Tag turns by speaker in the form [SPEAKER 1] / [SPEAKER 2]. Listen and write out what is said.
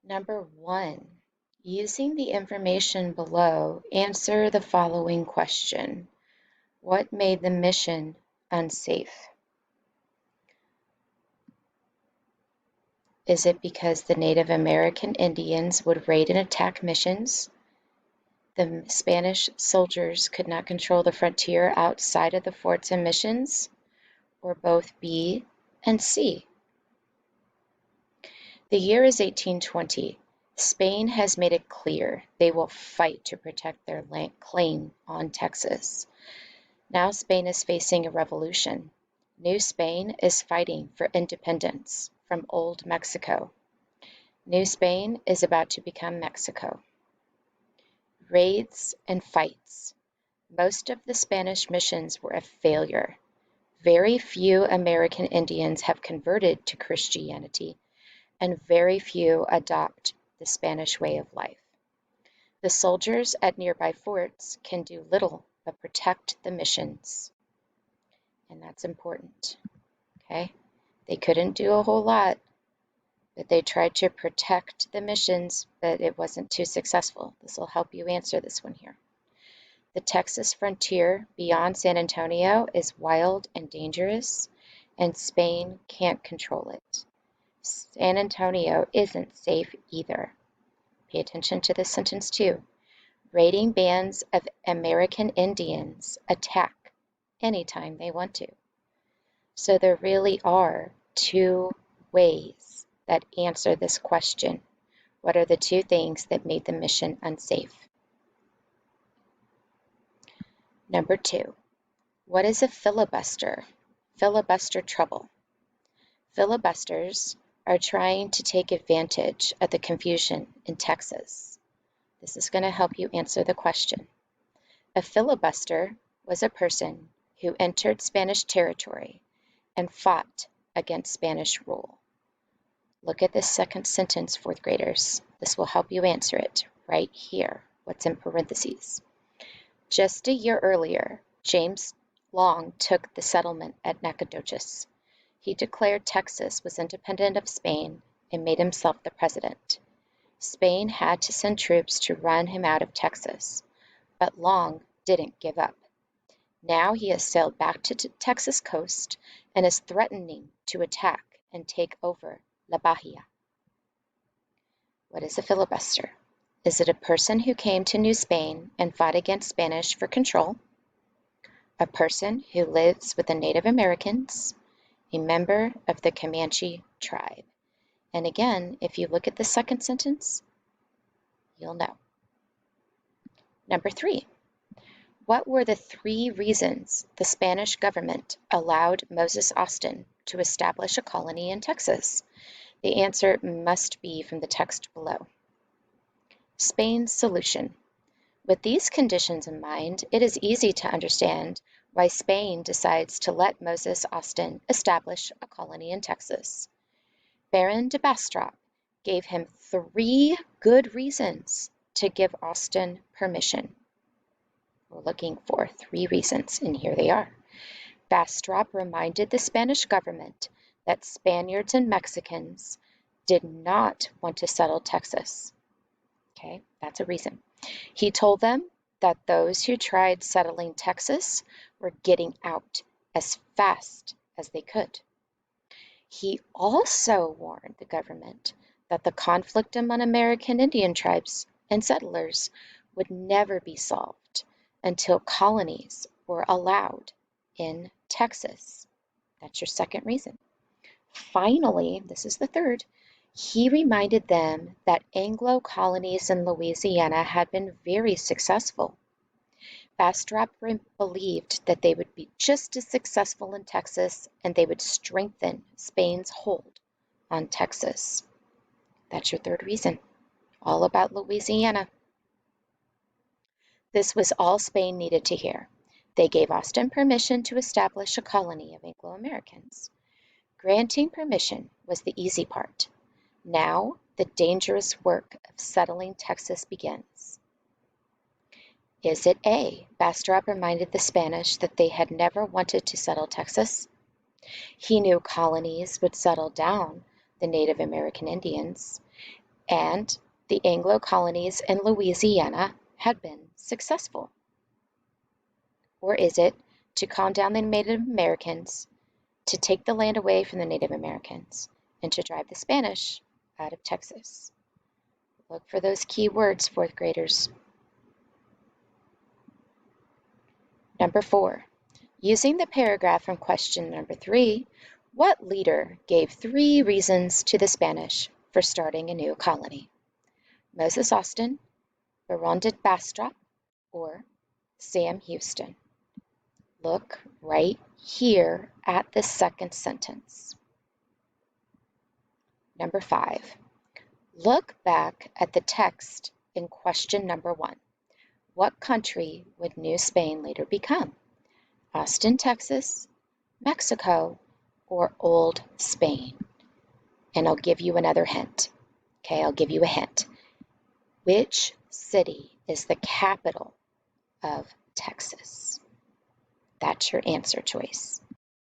[SPEAKER 1] Number 1, using the information below, answer the following question. What made the mission unsafe? Is it because the Native American Indians would raid and attack missions? The Spanish soldiers could not control the frontier outside of the forts and missions? Or both B and C? The year is 1820. Spain has made it clear they will fight to protect their claim on Texas. Now Spain is facing a revolution. New Spain is fighting for independence from Old Mexico. New Spain is about to become Mexico. Raids and fights. Most of the Spanish missions were a failure. Very few American Indians have converted to Christianity, and very few adopt the Spanish way of life. The soldiers at nearby forts can do little but protect the missions. And that's important, okay? They couldn't do a whole lot, but they tried to protect the missions, but it wasn't too successful. This will help you answer this one here. The Texas frontier beyond San Antonio is wild and dangerous, and Spain can't control it. San Antonio isn't safe either. Pay attention to this sentence too. Raiding bands of American Indians attack anytime they want to. So there really are two ways that answer this question. What are the two things that made the mission unsafe? Number 2, what is a filibuster? Filibuster trouble. Filibusters are trying to take advantage of the confusion in Texas. This is going to help you answer the question. A filibuster was a person who entered Spanish territory and fought against Spanish rule. Look at this second sentence, fourth graders. This will help you answer it right here, what's in parentheses. Just a year earlier, James Long took the settlement at Nacogdoches. He declared Texas was independent of Spain and made himself the president. Spain had to send troops to run him out of Texas, but Long didn't give up. Now he has sailed back to the Texas coast and is threatening to attack and take over La Bahia. What is a filibuster? Is it a person who came to New Spain and fought against Spanish for control? A person who lives with the Native Americans? A member of the Comanche tribe? And again, if you look at the second sentence, you'll know. Number 3, what were the 3 reasons the Spanish government allowed Moses Austin to establish a colony in Texas? The answer must be from the text below. Spain's solution. With these conditions in mind, it is easy to understand why Spain decides to let Moses Austin establish a colony in Texas. Baron de Bastrop gave him 3 good reasons to give Austin permission. We're looking for 3 reasons, and here they are. Bastrop reminded the Spanish government that Spaniards and Mexicans did not want to settle Texas. Okay, that's a reason. He told them that those who tried settling Texas were getting out as fast as they could. He also warned the government that the conflict among American Indian tribes and settlers would never be solved until colonies were allowed in Texas. That's your second reason. Finally, this is the third, he reminded them that Anglo colonies in Louisiana had been very successful. Bastrop believed that they would be just as successful in Texas and they would strengthen Spain's hold on Texas. That's your third reason, all about Louisiana. This was all Spain needed to hear. They gave Austin permission to establish a colony of Anglo-Americans. Granting permission was the easy part. Now the dangerous work of settling Texas begins. Is it A, Bastrop reminded the Spanish that they had never wanted to settle Texas? He knew colonies would settle down the Native American Indians. and the Anglo colonies in Louisiana had been successful? Or is it to calm down the Native Americans, to take the land away from the Native Americans, and to drive the Spanish out of Texas? Look for those key words, fourth graders. Number 4, using the paragraph from question number 3, what leader gave 3 reasons to the Spanish for starting a new colony? Moses Austin, Baron de Bastrop, or Sam Houston? Look right here at the second sentence. Number 5, look back at the text in question number 1. What country would New Spain later become? Austin, Texas, Mexico, or Old Spain? And I'll give you another hint. Okay, I'll give you a hint. Which city is the capital of Texas? That's your answer choice.